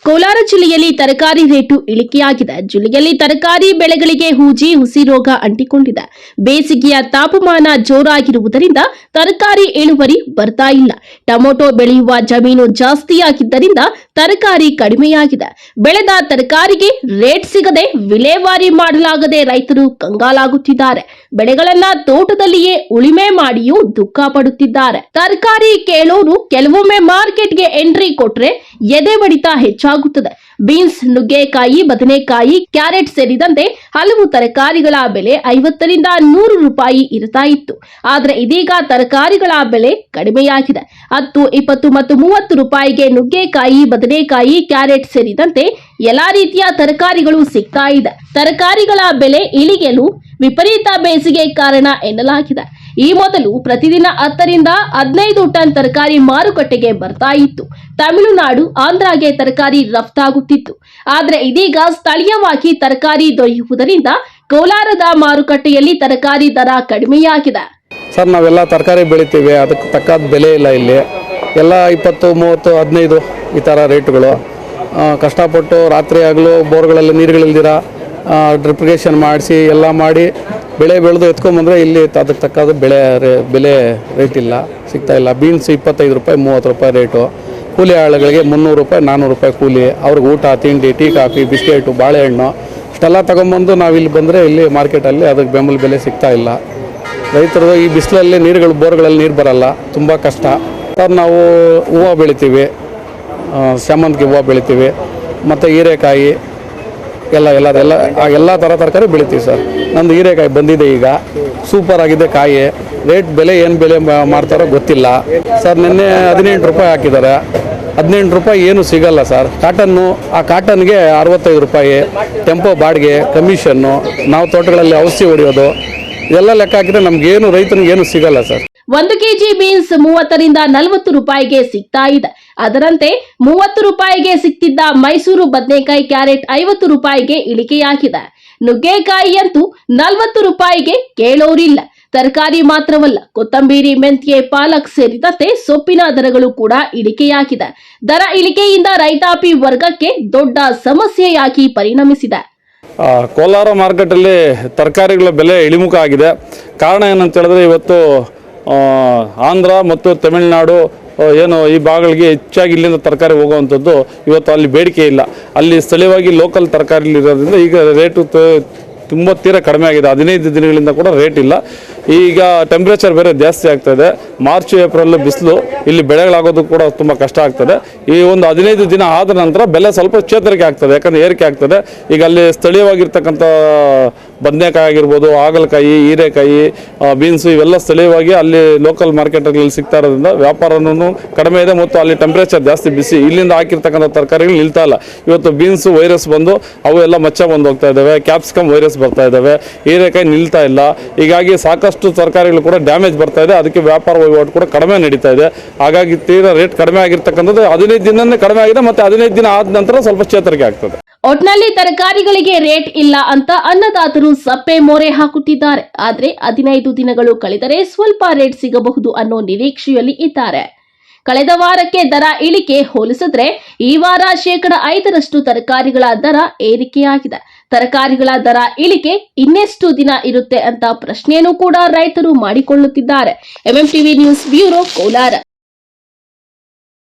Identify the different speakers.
Speaker 1: ಕೋಲಾರ ಜಿಲ್ಲೆಯಲ್ಲಿ ತರಕಾರಿ ರೇಟು ಇಳಿಕೆಯಾಗಿದೆ. ಜಿಲ್ಲೆಯಲ್ಲಿ ತರಕಾರಿ ಬೆಳೆಗಳಿಗೆ ಹೂಜಿ ಹುಸಿ ರೋಗ ಅಂಟಿಕೊಂಡಿದೆ. ಬೇಸಿಗೆಯ ತಾಪಮಾನ ಜೋರಾಗಿರುವುದರಿಂದ ತರಕಾರಿ ಇಳುವರಿ ಬರ್ತಾ ಇಲ್ಲ. ಟೊಮೆಟೊ ಬೆಳೆಯುವ ಜಮೀನು ಜಾಸ್ತಿಯಾಗಿದ್ದರಿಂದ ತರಕಾರಿ ಕಡಿಮೆಯಾಗಿದೆ. ಬೆಳೆದ ತರಕಾರಿಗೆ ರೇಟ್ ಸಿಗದೆ ವಿಲೇವಾರಿ ಮಾಡಲಾಗದೆ ರೈತರು ಕಂಗಾಲಾಗುತ್ತಿದ್ದಾರೆ. ಬೆಳೆಗಳನ್ನ ತೋಟದಲ್ಲಿಯೇ ಉಳಿಮೆ ಮಾಡಿಯೂ ದುಃಖ ಪಡುತ್ತಿದ್ದಾರೆ. ತರಕಾರಿ ಕೇಳೋರು ಕೆಲವೊಮ್ಮೆ ಮಾರ್ಕೆಟ್ಗೆ ಎಂಟ್ರಿ ಕೊಟ್ರೆ ಎದೆ ಬಡಿತ ಹೆಚ್ಚಾಗುತ್ತದೆ. ಬೀನ್ಸ್, ನುಗ್ಗೆಕಾಯಿ, ಬದನೆಕಾಯಿ, ಕ್ಯಾರೆಟ್ ಸೇರಿದಂತೆ ಹಲವು ತರಕಾರಿಗಳ ಬೆಲೆ 50 ರಿಂದ 100 ರೂಪಾಯಿ ಇರ್ತಾ ಇತ್ತು. ಆದ್ರೆ ಇದೀಗ ತರಕಾರಿಗಳ ಬೆಲೆ ಕಡಿಮೆಯಾಗಿದೆ. 10, 20 ಮತ್ತು 30 ರೂಪಾಯಿಗೆ ನುಗ್ಗೆಕಾಯಿ, ಬದನೆಕಾಯಿ, ಕ್ಯಾರೆಟ್ ಸೇರಿದಂತೆ ಎಲ್ಲಾ ರೀತಿಯ ತರಕಾರಿಗಳು ಸಿಗ್ತಾ ಇದೆ. ತರಕಾರಿಗಳ ಬೆಲೆ ಇಳಿಯಲು ವಿಪರೀತ ಬೇಸಿಗೆ ಕಾರಣ ಎನ್ನಲಾಗಿದೆ. ಈ ಮೊದಲು ಪ್ರತಿದಿನ 10 ರಿಂದ 15 ಟನ್ ತರಕಾರಿ ಮಾರುಕಟ್ಟೆಗೆ ಬರ್ತಾ ಇತ್ತು. ತಮಿಳುನಾಡು, ಆಂಧ್ರಗೆ ತರಕಾರಿ ರಫ್ತಾಗುತ್ತಿತ್ತು. ಆದ್ರೆ ಇದೀಗ ಸ್ಥಳೀಯವಾಗಿ ತರಕಾರಿ ದೊರೆಯುವುದರಿಂದ ಕೋಲಾರದ ಮಾರುಕಟ್ಟೆಯಲ್ಲಿ ತರಕಾರಿ ದರ ಕಡಿಮೆಯಾಗಿದೆ.
Speaker 2: ಸರ್, ನಾವೆಲ್ಲ ತರಕಾರಿ ಬೆಳಿತೀವಿ, ಅದಕ್ಕೆ ತಕ್ಕಾದ ಬೆಲೆ ಇಲ್ಲ. ಇಲ್ಲಿ ಎಲ್ಲ 20, 30, 15 ಈ ಥರ ರೇಟ್ಗಳು. ಕಷ್ಟಪಟ್ಟು ರಾತ್ರಿ ಆಗಲೂ ಬೋರ್ಗಳಲ್ಲಿ ನೀರುಗಳಿಲ್ದಿರ ಡ್ರಿಪ್ರಿಗೇಷನ್ ಮಾಡಿಸಿ ಎಲ್ಲ ಮಾಡಿ ಬೆಳೆ ಬೆಳೆದು ಎತ್ಕೊಂಡ್ಬಂದರೆ ಇಲ್ಲಿ ಅದಕ್ಕೆ ತಕ್ಕಾದ ಬೆಲೆ ರೇಟ್ ಇಲ್ಲ, ಸಿಗ್ತಾ ಇಲ್ಲ. ಬೀನ್ಸ್ 25 ರೂಪಾಯಿ, 30 ರೂಪಾಯಿ ರೇಟು. ಕೂಲಿ ಆಳುಗಳಿಗೆ 300 ರೂಪಾಯಿ, 400 ರೂಪಾಯಿ ಕೂಲಿ. ಅವ್ರಿಗೆ ಊಟ, ತಿಂಡಿ, ಟೀ, ಕಾಫಿ, ಬಿಸ್ಕೆಟು, ಬಾಳೆಹಣ್ಣು ಇಷ್ಟೆಲ್ಲ ತೊಗೊಂಬಂದು ನಾವಿಲ್ಲಿ ಬಂದರೆ ಇಲ್ಲಿ ಮಾರ್ಕೆಟಲ್ಲಿ ಅದಕ್ಕೆ ಬೆಂಬಲ ಬೆಲೆ ಸಿಗ್ತಾ ಇಲ್ಲ. ರೈತರು ಈ ಬಿಸಿಲಲ್ಲಿ ಬೋರ್ಗಳಲ್ಲಿ ನೀರು ಬರಲ್ಲ, ತುಂಬ ಕಷ್ಟ. ಸರ್, ನಾವು ಹೂವು ಬೆಳಿತೀವಿ, ಸೇವಂತಿಗೆ ಹೂವು ಬೆಳಿತೀವಿ, ಮತ್ತು ಹೀರೆಕಾಯಿ ಎಲ್ಲ ಥರ ತರಕಾರಿ ಬೆಳಿತೀವಿ ಸರ್. ನಂದು ಹೀರೆಕಾಯಿ ಬಂದಿದೆ, ಈಗ ಸೂಪರ್ ಆಗಿದೆ ಕಾಯಿ. ಬೆಲೆ ಏನು ಬೆಲೆ ಮಾಡ್ತಾರೋ ಗೊತ್ತಿಲ್ಲ ಸರ್. ನಿನ್ನೆ 18 ರೂಪಾಯಿ ಹಾಕಿದ್ದಾರೆ. 18 ರೂಪಾಯಿ ಏನು ಸಿಗಲ್ಲ ಸರ್. ಆ ಕಾಟನ್ಗೆ 65 ರೂಪಾಯಿ ಟೆಂಪೋ ಬಾಡಿಗೆ, ಕಮಿಷನ್ನು, ನಾವು ತೋಟಗಳಲ್ಲಿ ಔಷಧಿ ಹೊಡೆಯೋದು ಎಲ್ಲ ಲೆಕ್ಕ ಹಾಕಿದ್ರೆ ನಮಗೇನು ರೈತನಿಗೇನು ಸಿಗಲ್ಲ ಸರ್.
Speaker 1: 1 ಕೆಜಿ ಬೀನ್ಸ್ 30 ರಿಂದ 40 ರೂಪಾಯಿಗೆ ಸಿಗ್ತಾ ಇದೆ. ಅದರಂತೆ 30 ರೂಪಾಯಿಗೆ ಸಿಗ್ತಿದ್ದ ಮೈಸೂರು ಬದನೆಕಾಯಿ, ಕ್ಯಾರೆಟ್ 50 ರೂಪಾಯಿಗೆ ಇಳಿಕೆಯಾಗಿದೆ. ನುಗ್ಗೆಕಾಯಿಯಂತೂ 40 ರೂಪಾಯಿಗೆ ಕೇಳೋರಿಲ್ಲ. ತರಕಾರಿ ಮಾತ್ರವಲ್ಲ, ಕೊತ್ತಂಬರಿ, ಮೆಂತ್ಯೆ, ಪಾಲಕ್ ಸೇರಿದಂತೆ ಸೊಪ್ಪಿನ ದರಗಳು ಕೂಡ ಇಳಿಕೆಯಾಗಿದೆ. ದರ ಇಳಿಕೆಯಿಂದ ರೈತಾಪಿ ವರ್ಗಕ್ಕೆ ದೊಡ್ಡ ಸಮಸ್ಯೆಯಾಗಿ ಪರಿಣಮಿಸಿದೆ.
Speaker 2: ಕೋಲಾರ ಮಾರ್ಕೆಟಲ್ಲಿ ತರಕಾರಿಗಳ ಬೆಲೆ ಇಳಿಮುಖ ಆಗಿದೆ. ಕಾರಣ ಏನಂತ ಹೇಳಿದ್ರೆ, ಇವತ್ತು ಆಂಧ್ರ ಮತ್ತು ತಮಿಳುನಾಡು ಏನು ಈ ಭಾಗಗಳಿಗೆ ಹೆಚ್ಚಾಗಿ ಇಲ್ಲಿಂದ ತರಕಾರಿ ಹೋಗುವಂಥದ್ದು ಇವತ್ತು ಅಲ್ಲಿ ಬೇಡಿಕೆ ಇಲ್ಲ. ಅಲ್ಲಿ ಸ್ಥಳೀಯವಾಗಿ ಲೋಕಲ್ ತರಕಾರಿ ಇರೋದ್ರಿಂದ ಈಗ ರೇಟು ತುಂಬ ತೀರಾ ಕಡಿಮೆ ಆಗಿದೆ. 15 ದಿನಗಳಿಂದ ಕೂಡ ರೇಟ್ ಇಲ್ಲ. ಈಗ ಟೆಂಪ್ರೇಚರ್ ಬೇರೆ ಜಾಸ್ತಿ ಆಗ್ತಾಯಿದೆ. ಮಾರ್ಚ್, ಏಪ್ರಿಲ್ ಬಿಸಿಲು, ಇಲ್ಲಿ ಬೆಳೆಗಳಾಗೋದು ಕೂಡ ತುಂಬ ಕಷ್ಟ ಆಗ್ತದೆ. ಈ ಒಂದು 15 ದಿನ ಆದ ನಂತರ ಬೆಲೆ ಸ್ವಲ್ಪ ಚೇತರಿಕೆ ಆಗ್ತದೆ, ಯಾಕಂದರೆ ಏರಿಕೆ ಆಗ್ತದೆ. ಈಗ ಅಲ್ಲಿ ಸ್ಥಳೀಯವಾಗಿರ್ತಕ್ಕಂಥ ಬದನೆಕಾಯಿ ಆಗಿರ್ಬೋದು, ಹಾಗಲಕಾಯಿ, ಹೀರೆಕಾಯಿ, ಬೀನ್ಸು ಇವೆಲ್ಲ ಸ್ಥಳೀಯವಾಗಿ ಅಲ್ಲಿ ಲೋಕಲ್ ಮಾರ್ಕೆಟ್ಗಳಲ್ಲಿ ಸಿಗ್ತಾ ಇರೋದ್ರಿಂದ ವ್ಯಾಪಾರನೂ ಕಡಿಮೆ ಇದೆ ಮತ್ತು ಅಲ್ಲಿ ಟೆಂಪ್ರೇಚರ್ ಜಾಸ್ತಿ ಬಿಸಿ. ಇಲ್ಲಿಂದ ಹಾಕಿರ್ತಕ್ಕಂಥ ತರಕಾರಿಗಳು ನಿಲ್ತಾ ಇಲ್ಲ. ಇವತ್ತು ಬೀನ್ಸು ವೈರಸ್ ಬಂದು ಅವು ಎಲ್ಲ ಮಚ್ಚ ಬಂದು ಹೋಗ್ತಾ ಇದ್ದಾವೆ. ಕ್ಯಾಪ್ಸಿಕಮ್ ವೈರಸ್ ಬರ್ತಾ ಇದ್ದಾವೆ. ಹೀರೆಕಾಯಿ ನಿಲ್ತಾ ಇಲ್ಲ. ಹೀಗಾಗಿ ಸಾಕಷ್ಟು ತರಕಾರಿಗಳು ಕೂಡ ಡ್ಯಾಮೇಜ್ ಬರ್ತಾ ಇದೆ. ಅದಕ್ಕೆ ವ್ಯಾಪಾರ ವಹಿವಾಟು ಕೂಡ ಕಡಿಮೆ ನಡೀತಾ ಇದೆ. ಹಾಗಾಗಿ ತೀರಾ ರೇಟ್ ಕಡಿಮೆ ಆಗಿರ್ತಕ್ಕಂಥದ್ದು 15 ದಿನನೇ ಕಡಿಮೆ ಆಗಿದೆ. ಮತ್ತೆ 15 ದಿನ ಆದ ನಂತರ ಸ್ವಲ್ಪ ಚೇತರಿಕೆ ಆಗ್ತದೆ.
Speaker 1: ಒಟ್ನಲ್ಲಿ ತರಕಾರಿಗಳಿಗೆ ರೇಟ್ ಇಲ್ಲ ಅಂತ ಅನ್ನದಾತರು ಸಪ್ಪೆ ಮೋರೆ ಹಾಕುತ್ತಿದ್ದಾರೆ. ಆದ್ರೆ 15 ದಿನಗಳು ಕಳೆದರೆ ಸ್ವಲ್ಪ ರೇಟ್ ಸಿಗಬಹುದು ಅನ್ನೋ ನಿರೀಕ್ಷೆಯಲ್ಲಿ ಇದ್ದಾರೆ. ಕಳೆದ ವಾರಕ್ಕೆ ದರ ಇಳಿಕೆ ಹೋಲಿಸಿದ್ರೆ ಈ ವಾರ 5% ತರಕಾರಿಗಳ ದರ ಏರಿಕೆಯಾಗಿದೆ. ತರಕಾರಿಗಳ ದರ ಇಳಿಕೆ ಇನ್ನೆಷ್ಟು ದಿನ ಇರುತ್ತೆ ಅಂತ ಪ್ರಶ್ನೆಯನ್ನು ಕೂಡ ರೈತರು ಮಾಡಿಕೊಳ್ಳುತ್ತಿದ್ದಾರೆ. MMTV news bureau, Kolar.